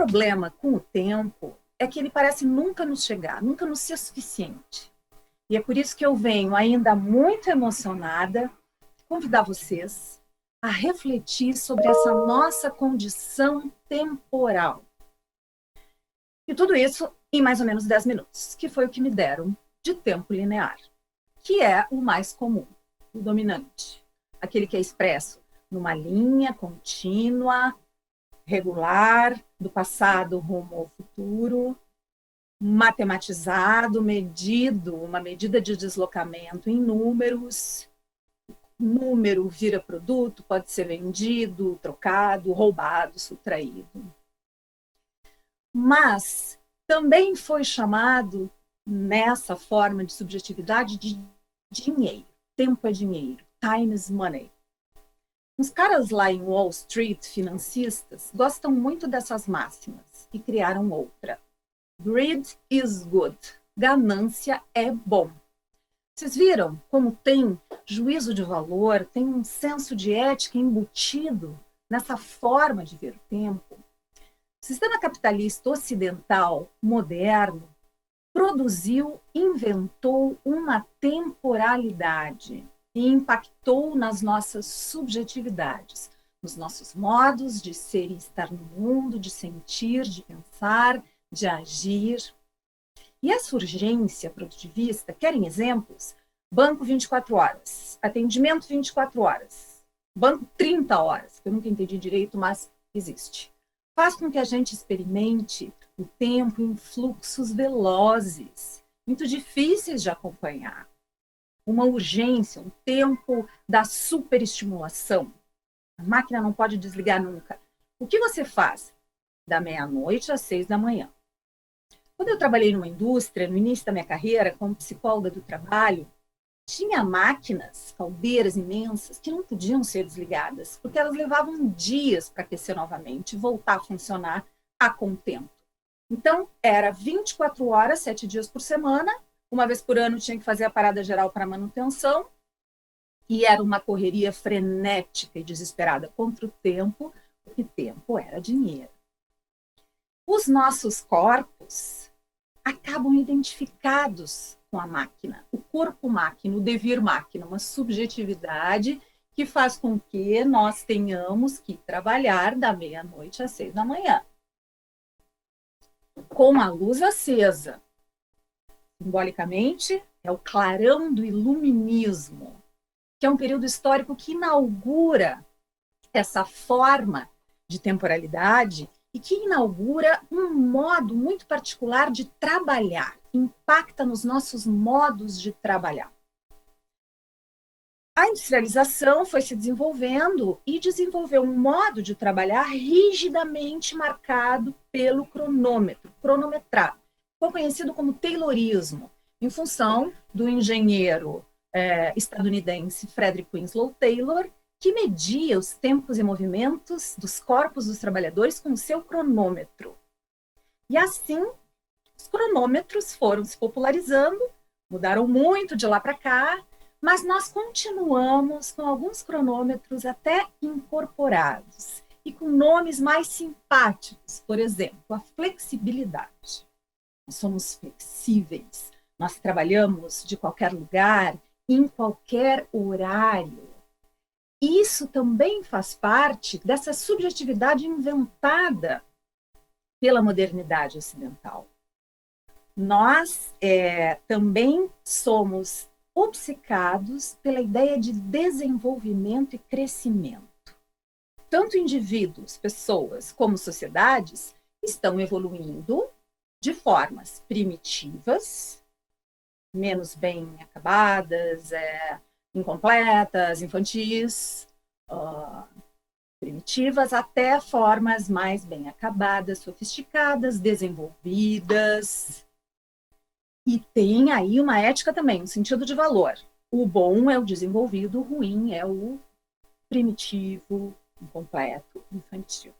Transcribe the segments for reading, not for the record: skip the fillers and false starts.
problema com o tempo é que ele parece nunca nos chegar, nunca nos ser suficiente. E é por isso que eu venho ainda muito emocionada convidar vocês a refletir sobre essa nossa condição temporal. E tudo isso em mais ou menos 10 minutos, que foi o que me deram de tempo linear, que é o mais comum, o dominante, aquele que é expresso numa linha contínua, regular, do passado rumo ao futuro, matematizado, medido, uma medida de deslocamento em números. Número vira produto, pode ser vendido, trocado, roubado, subtraído. Mas também foi chamado, nessa forma de subjetividade, de dinheiro. Tempo é dinheiro. Time is money. Os caras lá em Wall Street, financistas, gostam muito dessas máximas e criaram outra. Greed is good. Ganância é bom. Vocês viram como tem juízo de valor, tem um senso de ética embutido nessa forma de ver o tempo? O sistema capitalista ocidental moderno produziu, inventou uma temporalidade e impactou nas nossas subjetividades, nos nossos modos de ser e estar no mundo, de sentir, de pensar, de agir. E essa urgência produtivista, querem exemplos? Banco 24 horas, atendimento 24 horas, banco 30 horas, que eu nunca entendi direito, mas existe. Faz com que a gente experimente o tempo em fluxos velozes, muito difíceis de acompanhar. Uma urgência, um tempo da superestimulação. A máquina não pode desligar nunca. O que você faz? Da meia-noite às 6 da manhã. Quando eu trabalhei numa indústria, no início da minha carreira, como psicóloga do trabalho, tinha máquinas, caldeiras imensas, que não podiam ser desligadas, porque elas levavam dias para aquecer novamente e voltar a funcionar a contento. Então, era 24 horas, 7 dias por semana, uma vez por ano tinha que fazer a parada geral para manutenção, e era uma correria frenética e desesperada contra o tempo, porque tempo era dinheiro. Os nossos corpos acabam identificados com a máquina, o corpo-máquina, o devir-máquina, uma subjetividade que faz com que nós tenhamos que trabalhar da meia-noite às 6 da manhã. Com a luz acesa, simbolicamente, é o clarão do iluminismo, que é um período histórico que inaugura essa forma de temporalidade e que inaugura um modo muito particular de trabalhar, impacta nos nossos modos de trabalhar. A industrialização foi se desenvolvendo e desenvolveu um modo de trabalhar rigidamente marcado pelo cronômetro, cronometrado. Foi conhecido como Taylorismo, em função do engenheiro estadunidense Frederick Winslow Taylor, que media os tempos e movimentos dos corpos dos trabalhadores com o seu cronômetro. E assim, os cronômetros foram se popularizando, mudaram muito de lá para cá, mas nós continuamos com alguns cronômetros até incorporados e com nomes mais simpáticos, por exemplo, a flexibilidade. Nós somos flexíveis, nós trabalhamos de qualquer lugar, em qualquer horário. Isso também faz parte dessa subjetividade inventada pela modernidade ocidental. Nós também somos obcecados pela ideia de desenvolvimento e crescimento. Tanto indivíduos, pessoas, como sociedades estão evoluindo de formas primitivas, menos bem acabadas, incompletas, infantis, primitivas, até formas mais bem acabadas, sofisticadas, desenvolvidas. E tem aí uma ética também, um sentido de valor. O bom é o desenvolvido, o ruim é o primitivo, incompleto, infantil.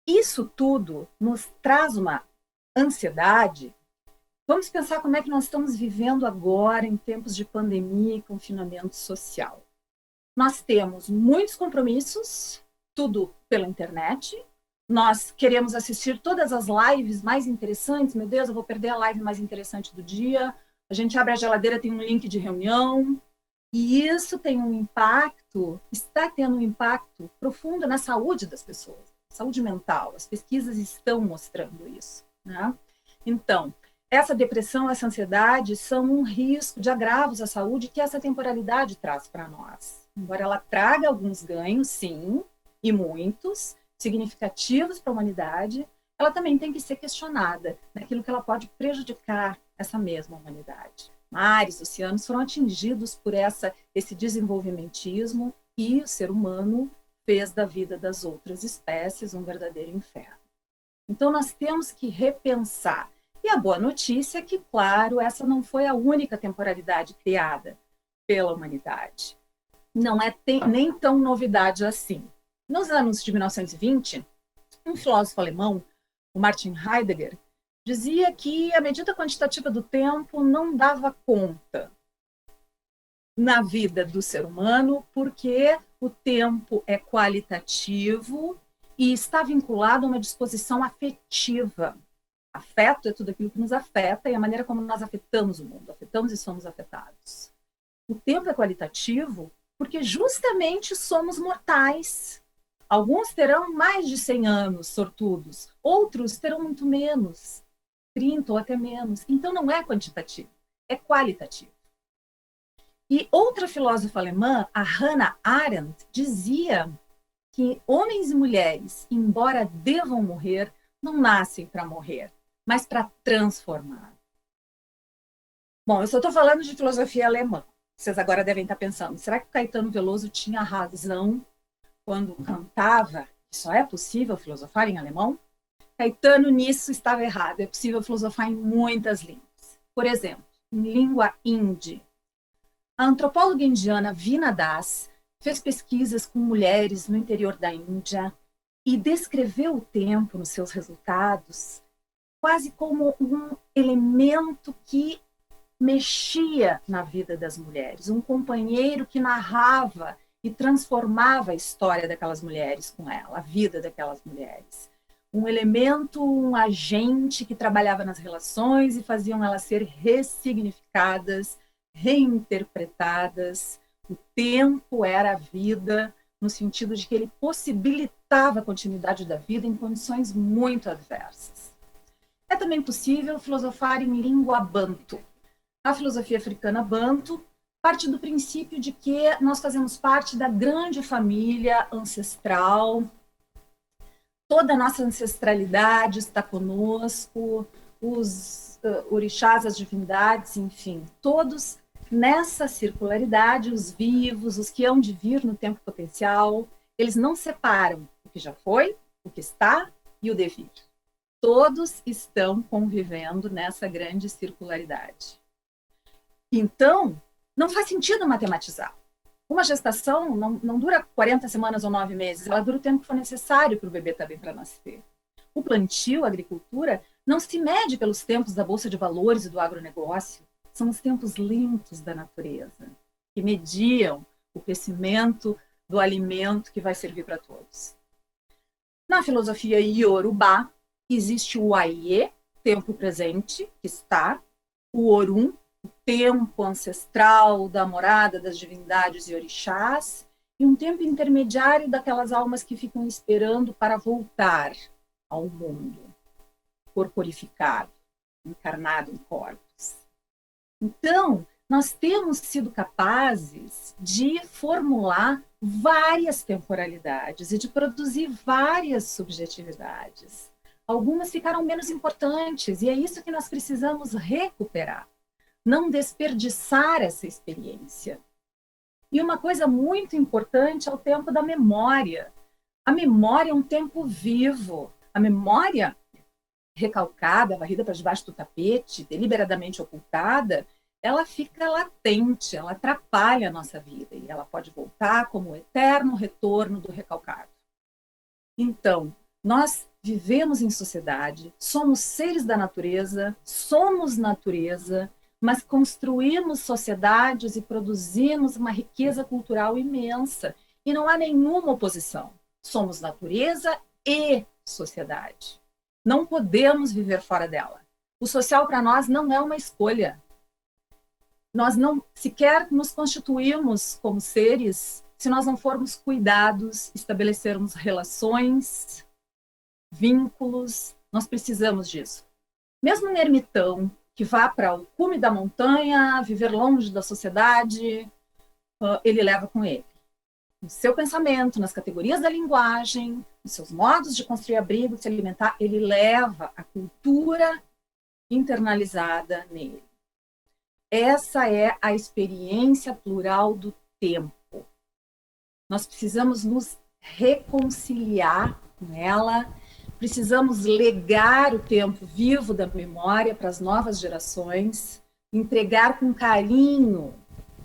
Isso tudo nos traz uma ansiedade. Vamos pensar como é que nós estamos vivendo agora em tempos de pandemia e confinamento social. Nós temos muitos compromissos, tudo pela internet, Nós queremos assistir todas as lives mais interessantes. Meu Deus, eu vou perder a live mais interessante do dia. A gente abre a geladeira, tem um link de reunião. E isso tem um impacto, está tendo um impacto profundo na saúde das pessoas, saúde mental. As pesquisas estão mostrando isso, né? Então, essa depressão, essa ansiedade são um risco de agravos à saúde que essa temporalidade traz para nós. Embora ela traga alguns ganhos, sim, e muitos, significativos para a humanidade, ela também tem que ser questionada naquilo que ela pode prejudicar essa mesma humanidade. Mares, oceanos foram atingidos por esse desenvolvimentismo e o ser humano fez da vida das outras espécies um verdadeiro inferno. Então, nós temos que repensar. E a boa notícia é que, claro, essa não foi a única temporalidade criada pela humanidade. Não é nem tão novidade assim. Nos anos de 1920, um filósofo alemão, o Martin Heidegger, dizia que a medida quantitativa do tempo não dava conta na vida do ser humano, porque o tempo é qualitativo e está vinculado a uma disposição afetiva. Afeto é tudo aquilo que nos afeta e a maneira como nós afetamos o mundo, afetamos e somos afetados. O tempo é qualitativo porque justamente somos mortais. Alguns terão mais de 100 anos, sortudos, outros terão muito menos, 30 ou até menos. Então não é quantitativo, é qualitativo. E outra filósofa alemã, a Hannah Arendt, dizia que homens e mulheres, embora devam morrer, não nascem para morrer, mas para transformar. Bom, eu só estou falando de filosofia alemã. Vocês agora devem estar pensando, será que o Caetano Veloso tinha razão quando cantava que só é possível filosofar em alemão? Caetano nisso estava errado. É possível filosofar em muitas línguas. Por exemplo, em língua hindi. A antropóloga indiana Veena Das fez pesquisas com mulheres no interior da Índia e descreveu o tempo nos seus resultados quase como um elemento que mexia na vida das mulheres, um companheiro que narrava e transformava a história daquelas mulheres com ela, a vida daquelas mulheres. Um elemento, um agente que trabalhava nas relações e faziam elas ser ressignificadas, reinterpretadas. O tempo era a vida, no sentido de que ele possibilitava a continuidade da vida em condições muito adversas. É também possível filosofar em língua banto. A filosofia africana banto parte do princípio de que nós fazemos parte da grande família ancestral, toda a nossa ancestralidade está conosco, os orixás, as divindades, enfim, todos nessa circularidade, os vivos, os que hão de vir no tempo potencial, eles não separam o que já foi, o que está e o devir. Todos estão convivendo nessa grande circularidade. Então, não faz sentido matematizar. Uma gestação não dura 40 semanas ou 9 meses, ela dura o tempo que for necessário para o bebê estar bem para nascer. O plantio, a agricultura, não se mede pelos tempos da Bolsa de Valores e do agronegócio, são os tempos lentos da natureza, que mediam o crescimento do alimento que vai servir para todos. Na filosofia Yorubá, existe o Aie, tempo presente, que está, o Orum, o tempo ancestral da morada das divindades e orixás, e um tempo intermediário daquelas almas que ficam esperando para voltar ao mundo, corporificado, encarnado em corpos. Então, nós temos sido capazes de formular várias temporalidades e de produzir várias subjetividades. Algumas ficaram menos importantes, e é isso que nós precisamos recuperar. Não desperdiçar essa experiência. E uma coisa muito importante é o tempo da memória. A memória é um tempo vivo. A memória recalcada, varrida para debaixo do tapete, deliberadamente ocultada, ela fica latente, ela atrapalha a nossa vida e ela pode voltar como o eterno retorno do recalcado. Então, nós vivemos em sociedade, somos seres da natureza, somos natureza, mas construímos sociedades e produzimos uma riqueza cultural imensa. E não há nenhuma oposição. Somos natureza e sociedade. Não podemos viver fora dela. O social para nós não é uma escolha. Nós não sequer nos constituímos como seres se nós não formos cuidados, estabelecermos relações, vínculos. Nós precisamos disso. Mesmo um ermitão que vá para o cume da montanha, viver longe da sociedade, ele leva com ele no seu pensamento, nas categorias da linguagem, nos seus modos de construir abrigo, de se alimentar, ele leva a cultura internalizada nele. Essa é a experiência plural do tempo. Nós precisamos nos reconciliar com ela, precisamos legar o tempo vivo da memória para as novas gerações, entregar com carinho,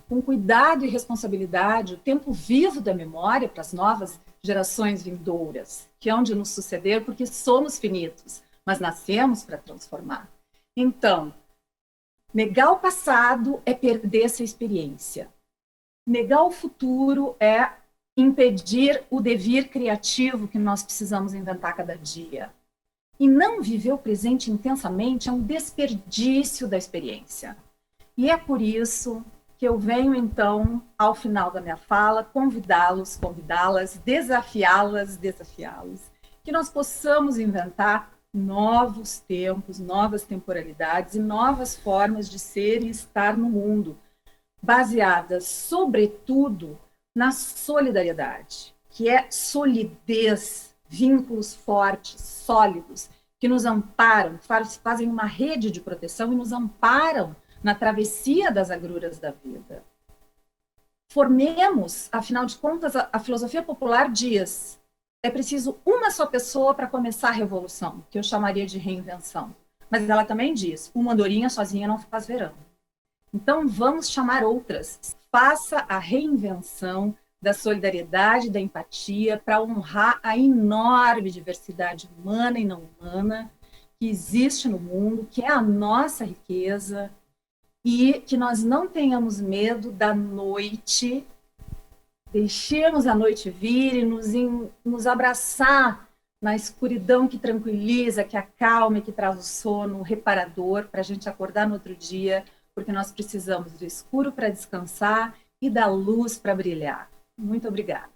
com cuidado e responsabilidade o tempo vivo da memória para as novas gerações vindouras, que hão de nos suceder, porque somos finitos, mas nascemos para transformar. Então, negar o passado é perder essa experiência. Negar o futuro é impedir o devir criativo que nós precisamos inventar cada dia. E não viver o presente intensamente é um desperdício da experiência. E é por isso que eu venho, então, ao final da minha fala, convidá-los, convidá-las, desafiá-las, desafiá-los, que nós possamos inventar novos tempos, novas temporalidades e novas formas de ser e estar no mundo, baseadas, sobretudo, na solidariedade, que é solidez, vínculos fortes, sólidos, que nos amparam, fazem uma rede de proteção e nos amparam na travessia das agruras da vida. Formemos, afinal de contas, a filosofia popular diz: é preciso uma só pessoa para começar a revolução, que eu chamaria de reinvenção. Mas ela também diz: uma andorinha sozinha não faz verão. Então vamos chamar outras. Faça a reinvenção da solidariedade, da empatia, para honrar a enorme diversidade humana e não humana que existe no mundo, que é a nossa riqueza, e que nós não tenhamos medo da noite, deixemos a noite vir e nos abraçar na escuridão que tranquiliza, que acalma, que traz o sono reparador para a gente acordar no outro dia, porque nós precisamos do escuro para descansar e da luz para brilhar. Muito obrigada.